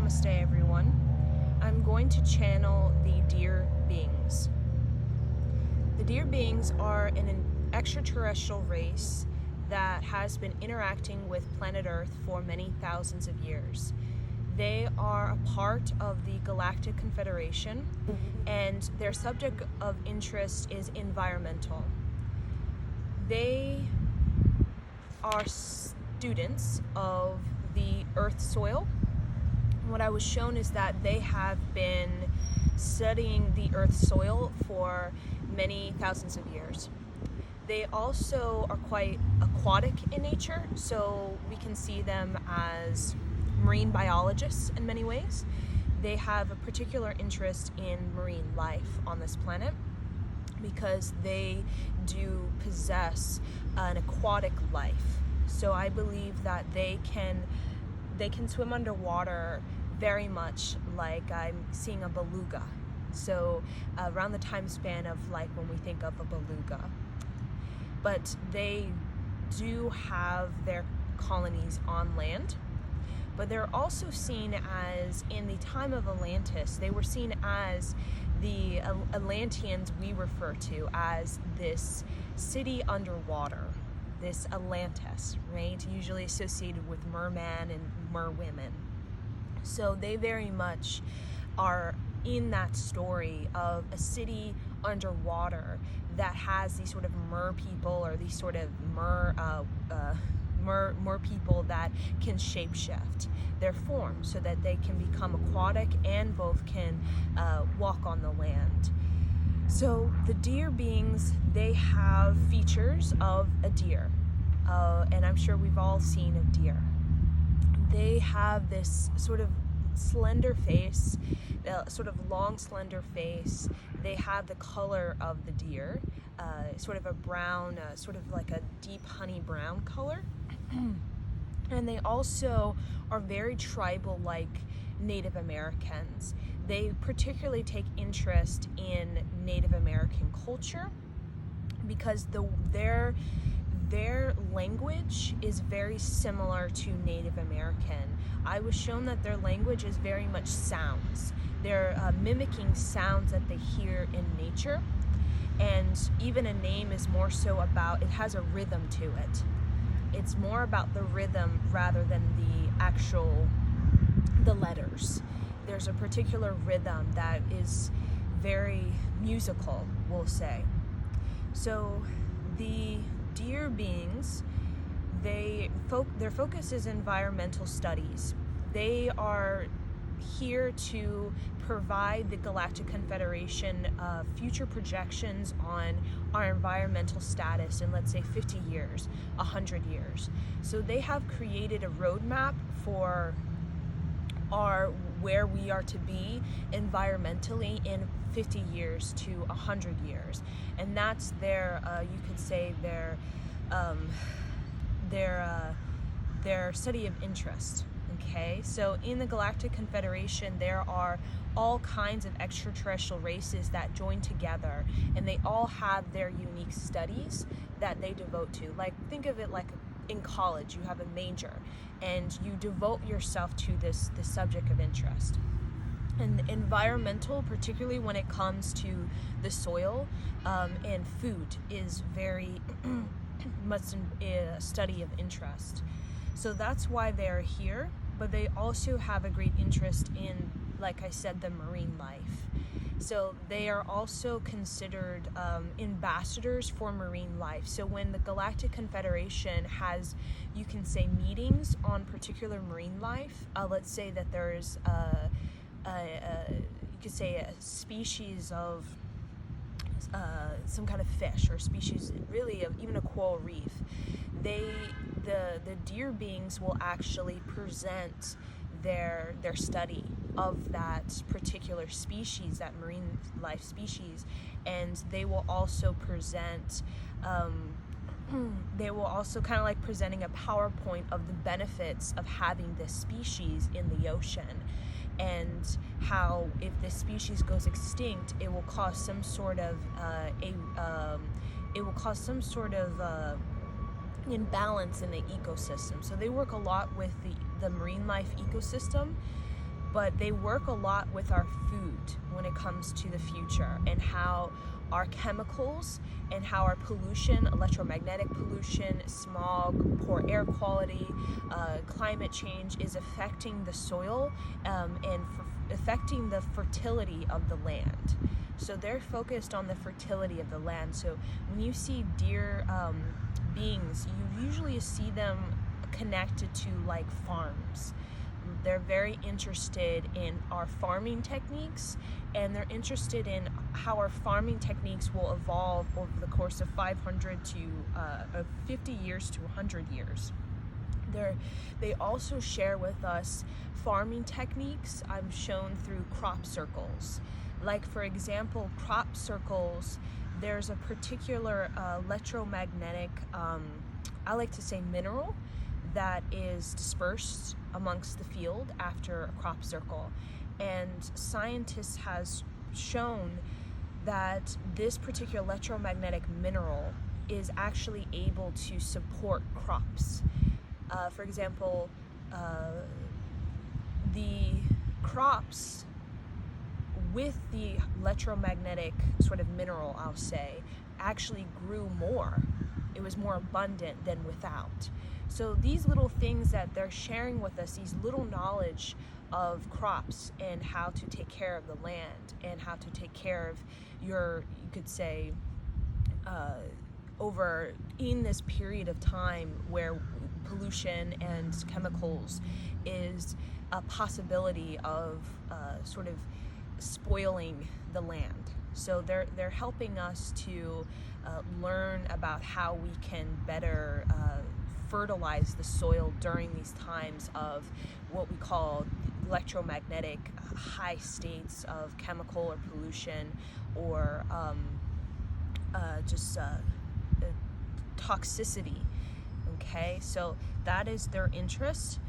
Namaste everyone. I'm going to channel the deer beings. The deer beings are an extraterrestrial race that has been interacting with planet Earth for many thousands of years. They are a part of the Galactic Confederation, and their subject of interest is environmental. They are students of the Earth soil. What I was shown is that they have been studying the Earth soil for many thousands of years. They also are quite aquatic in nature, so we can see them as marine biologists in many ways. They have a particular interest in marine life on this planet because they do possess an aquatic life. So I believe that they can swim underwater very much like I'm seeing a beluga. So around the time span of like when we think of a beluga. But they do have their colonies on land. But they're also seen as, in the time of Atlantis, they were seen as the Atlanteans we refer to as this city underwater, this Atlantis, right? Usually associated with merman and merwomen. So they very much are in that story of a city underwater that has these sort of mer people, or these sort of mer people that can shapeshift their form so that they can become aquatic and both can walk on the land. So the deer beings, they have features of a deer, and I'm sure we've all seen a deer. They have this sort of slender face, sort of long slender face. They have the color of the deer, sort of a brown, sort of like a deep honey brown color. And they also are very tribal like Native Americans. They particularly take interest in Native American culture because their language is very similar to Native American. I was shown that their language is very much sounds. They're mimicking sounds that they hear in nature, and even a name is more so about, it has a rhythm to it. It's more about the rhythm rather than the letters. There's a particular rhythm that is very musical, we'll say. So the deer beings, their focus is environmental studies. They are here to provide the Galactic Confederation future projections on our environmental status in, let's say, 50 years, 100 years. So they have created a roadmap for where we are to be environmentally in 50 years to 100 years. And that's their, you could say, their study of interest. Okay, so in the Galactic Confederation, there are all kinds of extraterrestrial races that join together, and they all have their unique studies that they devote to. Like, think of it like in college, you have a major, and you devote yourself to this subject of interest. And environmental, particularly when it comes to the soil and food, is very much a study of interest. So that's why they're here, but they also have a great interest in, like I said, the marine life. So they are also considered ambassadors for marine life. So when the Galactic Confederation has, you can say, meetings on particular marine life, let's say that there's you could say a species of some kind of fish, or species really of even a coral reef, the deer beings will actually present their study of that particular species, that marine life species, and they will also present they will also kind of like presenting a PowerPoint of the benefits of having this species in the ocean, and how if this species goes extinct, it will cause some sort of imbalance in the ecosystem. So they work a lot with the marine life ecosystem but they work a lot with our food when it comes to the future, and how our chemicals and how our pollution, electromagnetic pollution, smog, poor air quality, climate change is affecting the soil, and affecting the fertility of the land. So they're focused on the fertility of the land. So when you see deer beings, you usually see them connected to like farms. They're very interested in our farming techniques, and they're interested in how our farming techniques will evolve over the course of 500 to 50 years to 100 years. They also share with us farming techniques I'm shown through crop circles. Like, for example, crop circles, there's a particular electromagnetic, I like to say mineral, that is dispersed amongst the field after a crop circle. And scientists has shown that this particular electromagnetic mineral is actually able to support crops. For example, the crops with the electromagnetic sort of mineral, I'll say, actually grew more. It was more abundant than without. So these little things that they're sharing with us, these little knowledge of crops and how to take care of the land and how to take care of your, you could say, over in this period of time where pollution and chemicals is a possibility of sort of spoiling the land. So they're helping us to learn about how we can better fertilize the soil during these times of what we call electromagnetic high states of chemical or pollution, or just toxicity. Okay, so that is their interest.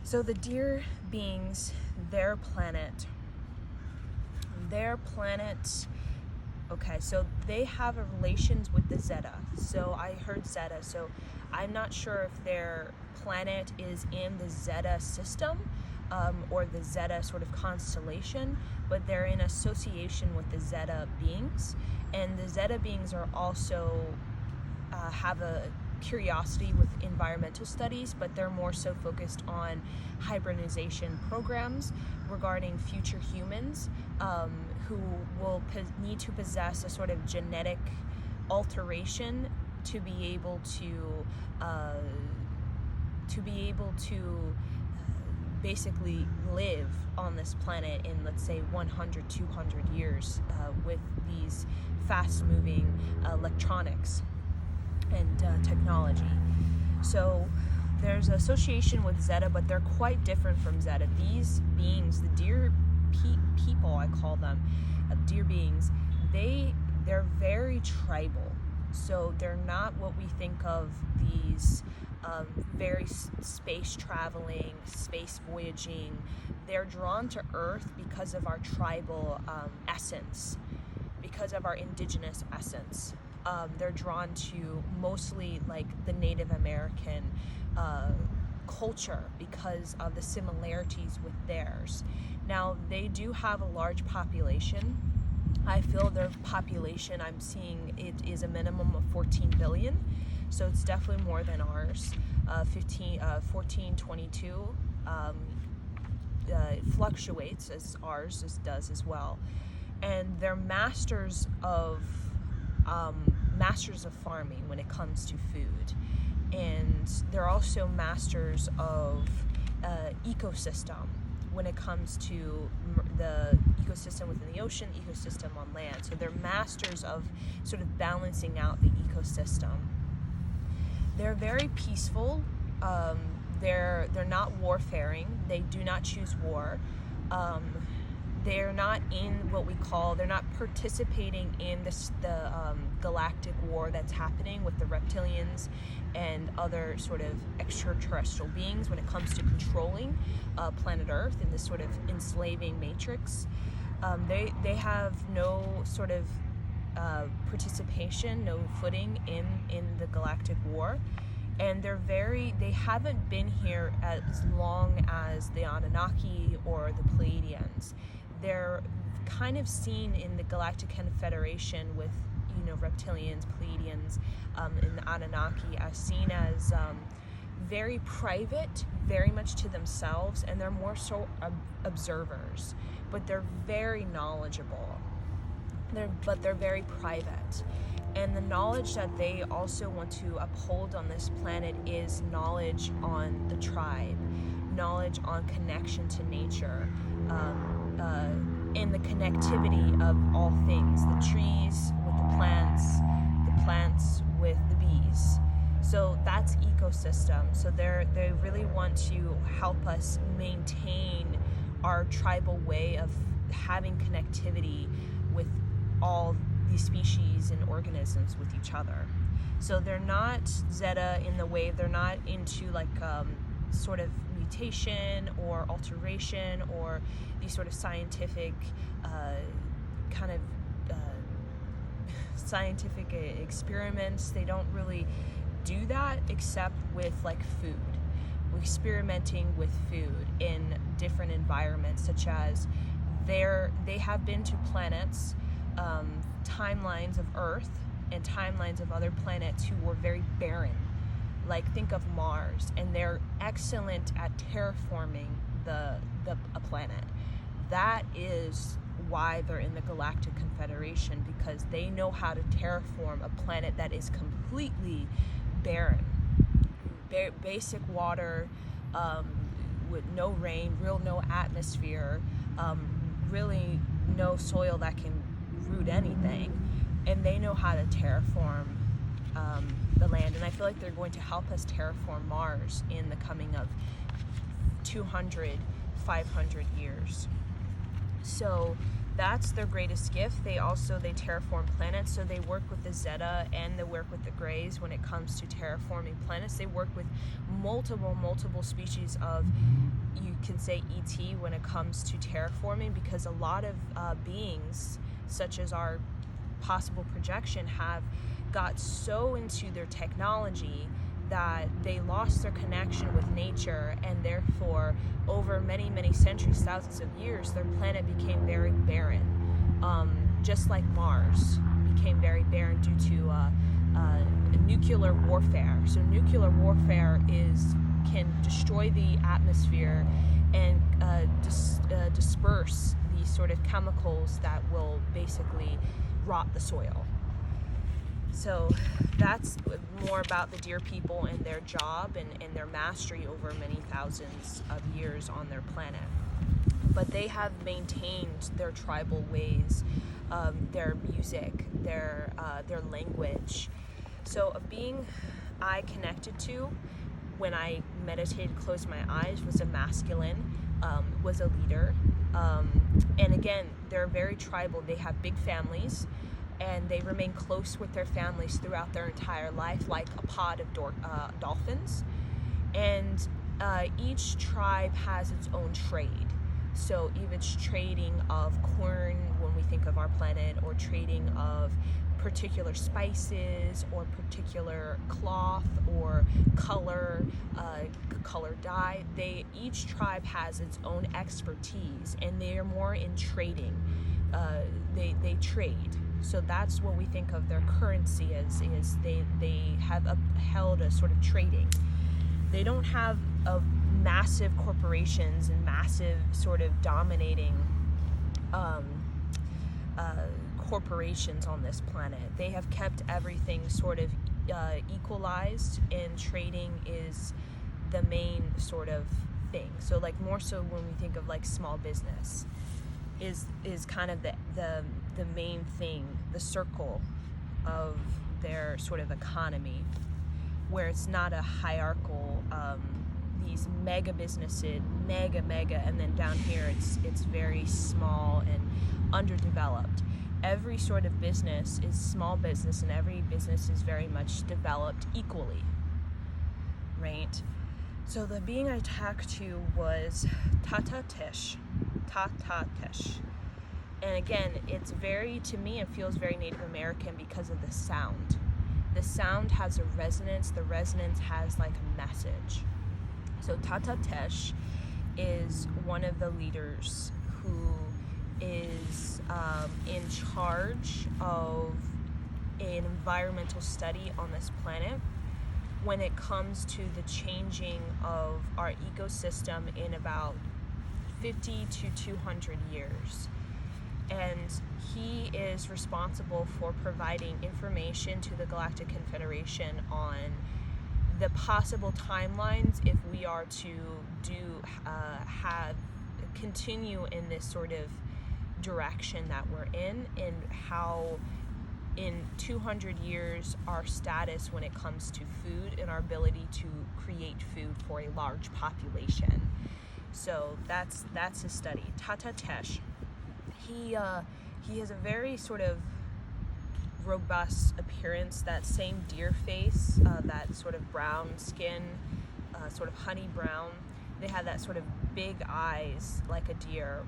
So the deer beings, their planet, okay, so they have a relations with the Zeta. So I heard Zeta, so I'm not sure if their planet is in the Zeta system, or the Zeta sort of constellation, but they're in association with the Zeta beings. And the Zeta beings are also have a curiosity with environmental studies, but they're more so focused on hybridization programs regarding future humans who will need to possess a sort of genetic alteration to be able to basically live on this planet in, let's say, 100, 200 years with these fast-moving electronics and technology. So there's an association with Zeta, but they're quite different from Zeta. These beings, the deer people, I call them, deer beings, they're very tribal. So they're not what we think of these very space traveling, space voyaging. They're drawn to Earth because of our tribal essence, because of our indigenous essence. They're drawn to mostly like the Native American culture because of the similarities with theirs. Now, they do have a large population. I feel their population, I'm seeing it is a minimum of 14 billion. So it's definitely more than ours. 1422 it fluctuates as ours does as well. And they're masters of farming when it comes to food. And they're also masters of ecosystem when it comes to the ecosystem within the ocean, ecosystem on land. So they're masters of sort of balancing out the ecosystem. They're very peaceful. They're not warfaring. They do not choose war. They're not in what we call, they're not participating in the galactic war that's happening with the reptilians and other sort of extraterrestrial beings when it comes to controlling planet Earth in this sort of enslaving matrix. They have no sort of participation, no footing in the galactic war. And they haven't been here as long as the Anunnaki or the Pleiadians. They're kind of seen in the Galactic Confederation with, reptilians, Pleiadians, and the Anunnaki as seen as very private, very much to themselves, and they're more so observers, but they're very knowledgeable. But they're very private. And the knowledge that they also want to uphold on this planet is knowledge on the tribe, knowledge on connection to nature, and the connectivity of all things, the trees with the plants with the bees. So that's ecosystem. So they really want to help us maintain our tribal way of having connectivity with all these species and organisms with each other. So they're not Zeta in the way, they're not into like sort of mutation or alteration or these sort of scientific scientific experiments. They don't really do that except with like food. We're experimenting with food in different environments, such as they have been to planets, timelines of Earth and timelines of other planets who were very barren. Like think of Mars, and they're excellent at terraforming a planet. That is why they're in the Galactic Confederation, because they know how to terraform a planet that is completely barren. Basic water, with no rain, no atmosphere, really no soil that can root anything, and they know how to terraform the land. And I feel like they're going to help us terraform Mars in the coming of 200, 500 years. So that's their greatest gift. They terraform planets, so they work with the Zeta and they work with the Greys when it comes to terraforming planets. They work with multiple species of, you can say, ET when it comes to terraforming, because a lot of beings, such as our possible projection, have got so into their technology that they lost their connection with nature, and therefore over many centuries, thousands of years, their planet became very barren, just like Mars became very barren due to nuclear warfare. So nuclear warfare can destroy the atmosphere and disperse these sort of chemicals that will basically rot the soil. So that's more about the deer people and their job and their mastery over many thousands of years on their planet. But they have maintained their tribal ways, their music, their language. So a being I connected to when I meditated, closed my eyes, was a masculine, was a leader. And again, they're very tribal. They have big families, and they remain close with their families throughout their entire life, like a pod of dolphins. And each tribe has its own trade. So if it's trading of corn when we think of our planet, or trading of particular spices or particular cloth or color dye, each tribe has its own expertise, and they are more in trading. They trade. So that's what we think of their currency as, is they have upheld a sort of trading. They don't have massive corporations and massive sort of dominating corporations on this planet. They have kept everything sort of equalized, and trading is the main sort of thing. So like more so when we think of like small business is kind of the main thing, the circle of their sort of economy, where it's not a hierarchical, these mega businesses, mega, and then down here it's very small and underdeveloped. Every sort of business is small business, and every business is very much developed equally, right? So the being I talked to was Tata Tish. And again, to me, it feels very Native American because of the sound. The sound has a resonance. The resonance has like a message. So Tata Tesh is one of the leaders who is in charge of an environmental study on this planet when it comes to the changing of our ecosystem in about 50 to 200 years. And he is responsible for providing information to the Galactic Confederation on the possible timelines if we are to continue in this sort of direction that we're in, and how in 200 years our status when it comes to food and our ability to create food for a large population. So that's his study. Tata Tesh. He has a very sort of robust appearance, that same deer face, that sort of brown skin, sort of honey brown. They have that sort of big eyes like a deer,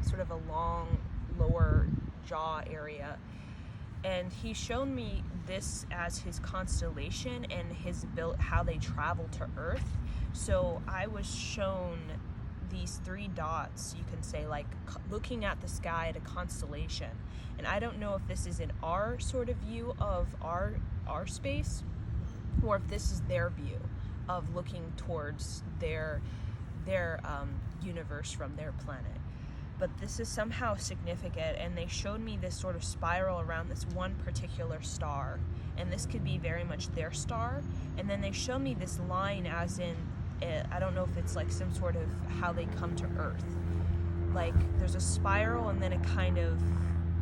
sort of a long lower jaw area. And he's shown me this as his constellation and how they travel to Earth. So I was shown these 3 dots, you can say, like looking at the sky at a constellation. And I don't know if this is in our sort of view of our space, or if this is their view of looking towards their universe from their planet. But this is somehow significant, and they showed me this sort of spiral around this one particular star, and this could be very much their star. And then they showed me this line as in, I don't know if it's like some sort of how they come to Earth. Like there's a spiral and then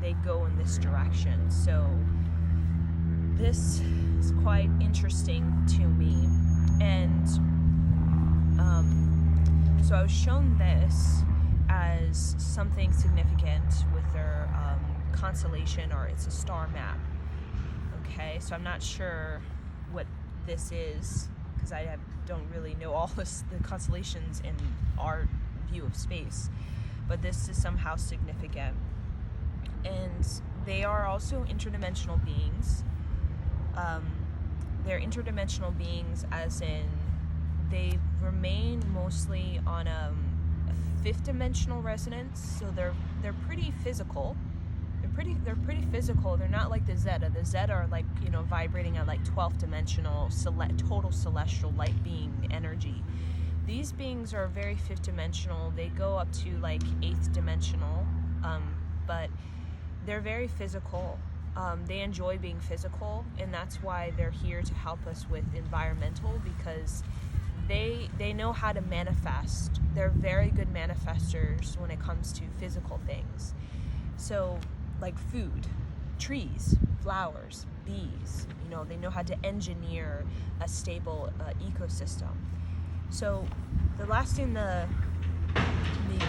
they go in this direction. So this is quite interesting to me. And so I was shown this as something significant with their constellation, or it's a star map. Okay, so I'm not sure what this is, because I don't really know all the constellations in our view of space, but this is somehow significant. And they are also interdimensional beings. They're interdimensional beings as in they remain mostly on a 5th dimensional resonance, so they're pretty physical. They're pretty physical. They're not like the Zeta. The Zeta are like, vibrating at like 12th dimensional total celestial light being energy. These beings are very 5th dimensional. They go up to like 8th dimensional, but they're very physical. They enjoy being physical, and that's why they're here to help us with environmental, because they know how to manifest. They're very good manifestors when it comes to physical things. So like food, trees, flowers, bees, they know how to engineer a stable ecosystem. So the last thing the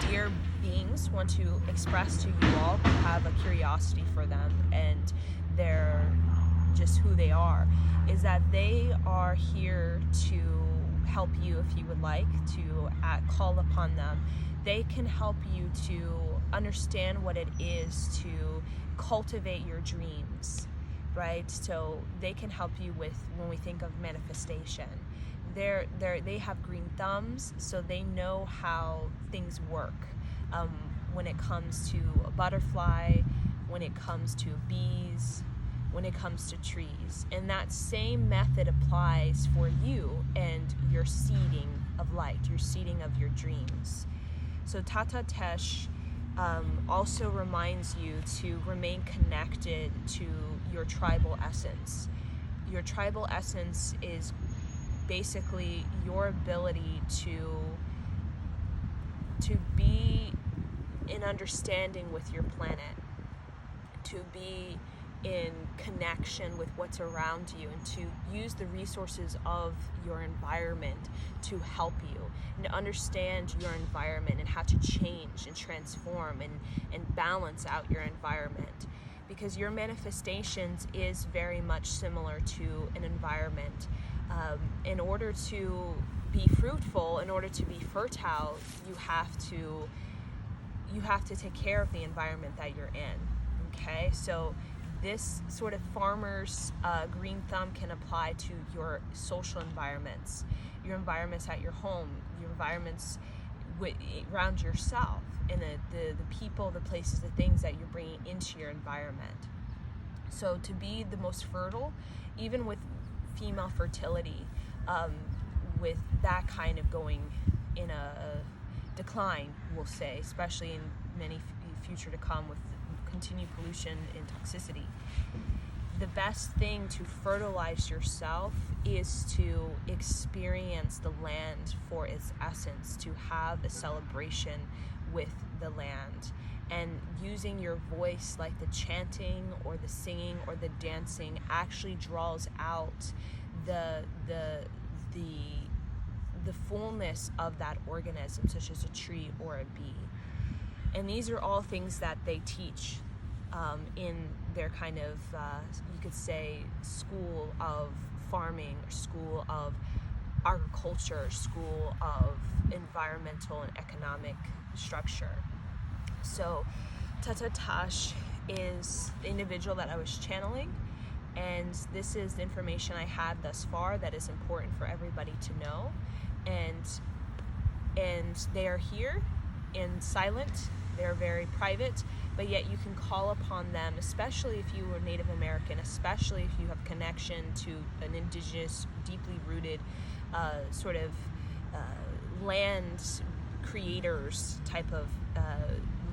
dear beings want to express to you all who have a curiosity for them and they're just who they are, is that they are here to help you if you would like to call upon them. They can help you to understand what it is to cultivate your dreams, right? So they can help you with, when we think of manifestation, they have green thumbs, so they know how things work. When it comes to a butterfly, when it comes to bees, when it comes to trees. And that same method applies for you and your seeding of light, your seeding of your dreams. So Tata Tesh also reminds you to remain connected to your tribal essence. Your tribal essence is basically your ability to be in understanding with your planet, to be in connection with what's around you, and to use the resources of your environment to help you, and to understand your environment and how to change and transform and balance out your environment. Because your manifestations is very much similar to an environment. In order to be fruitful, in order to be fertile, you have to take care of the environment that you're in. Okay, so this sort of farmer's green thumb can apply to your social environments, your environments at your home, your environments around yourself, and the people, the places, the things that you're bringing into your environment. So to be the most fertile, even with female fertility, with that kind of going in a decline, we'll say, especially in many future to come with continued pollution and toxicity, the best thing to fertilize yourself is to experience the land for its essence, to have a celebration with the land, and using your voice, like the chanting or the singing or the dancing, actually draws out the fullness of that organism, such as a tree or a bee. And these are all things that they teach in their kind of, you could say, school of farming, or school of agriculture, school of environmental and economic structure. So Tata Tash is the individual that I was channeling, and this is the information I had thus far that is important for everybody to know. And they are here in silent, they're very private, but yet you can call upon them, especially if you were Native American, especially if you have connection to an indigenous, deeply rooted sort of land creators type of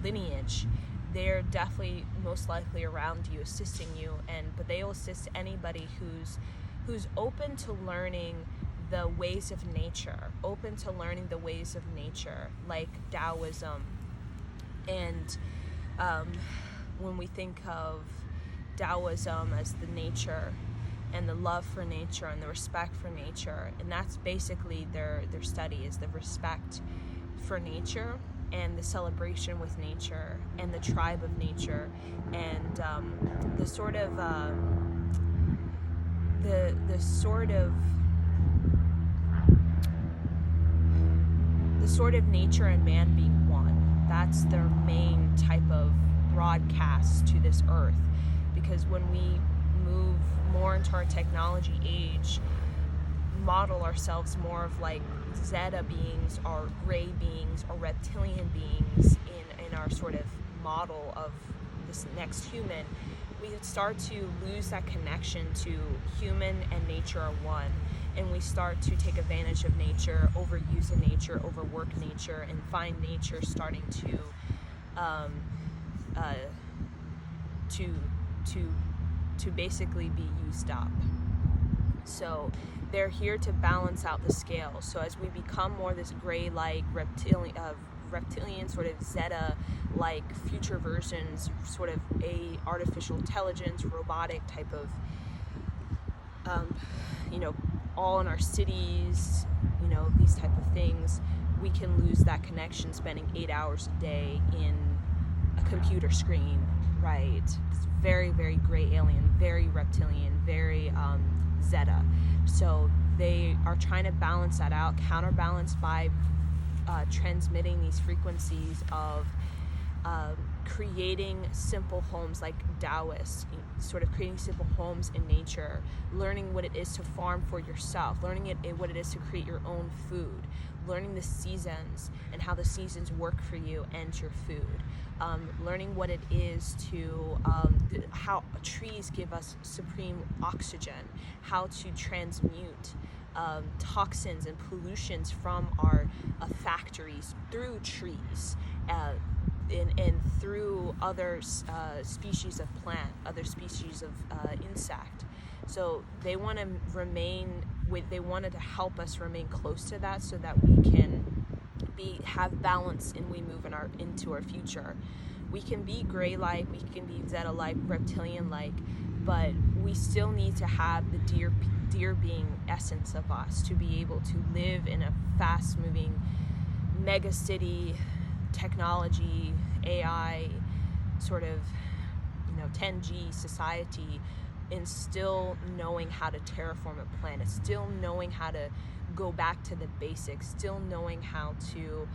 lineage. They're definitely most likely around you, assisting you, but they will assist anybody who's open to learning the ways of nature, open to learning the ways of nature, like Taoism. And when we think of Taoism as the nature and the love for nature and the respect for nature, and that's basically their study, is the respect for nature and the celebration with nature and the tribe of nature, and the sort of nature and man being one. That's their main type of broadcast to this earth, because when we move more into our technology age, model ourselves more of like Zeta beings or gray beings or reptilian beings in our sort of model of this next human, we start to lose that connection to human and nature are one, and we start to take advantage of nature, overuse of nature, overwork nature, and find nature starting to basically be used up. So they're here to balance out the scale. So as we become more this gray-like reptilian sort of Zeta-like future versions, sort of a artificial intelligence, robotic type of, all in our cities, these type of things, we can lose that connection spending 8 hours a day in a computer screen, right? It's very, very gray alien, very reptilian, very Zeta. So they are trying to balance that out, counterbalance by transmitting these frequencies of creating simple homes like Taoists, sort of creating simple homes in nature, learning what it is to farm for yourself, learning what it is to create your own food, learning the seasons and how the seasons work for you and your food, learning what it is to, how trees give us supreme oxygen, how to transmute toxins and pollutions from our factories through trees, and through other species of plant, other species of insect. So they want to they wanted to help us remain close to that, so that we can have balance and we move into our future. We can be gray-like, we can be Zeta-like, reptilian-like, but we still need to have the deer being essence of us to be able to live in a fast-moving mega city, technology, AI, sort of 10G society, and still knowing how to terraform a planet, still knowing how to go back to the basics, still knowing how to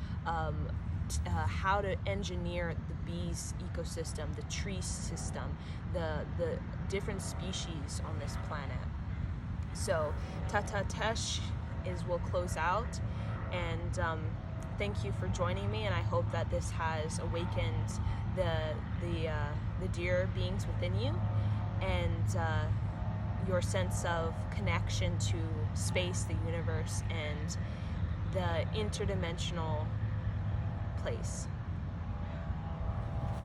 engineer the bees ecosystem, the tree system, the different species on this planet. So Tata Tesh will close out, and thank you for joining me, and I hope that this has awakened the dear beings within you, and your sense of connection to space, the universe, and the interdimensional place.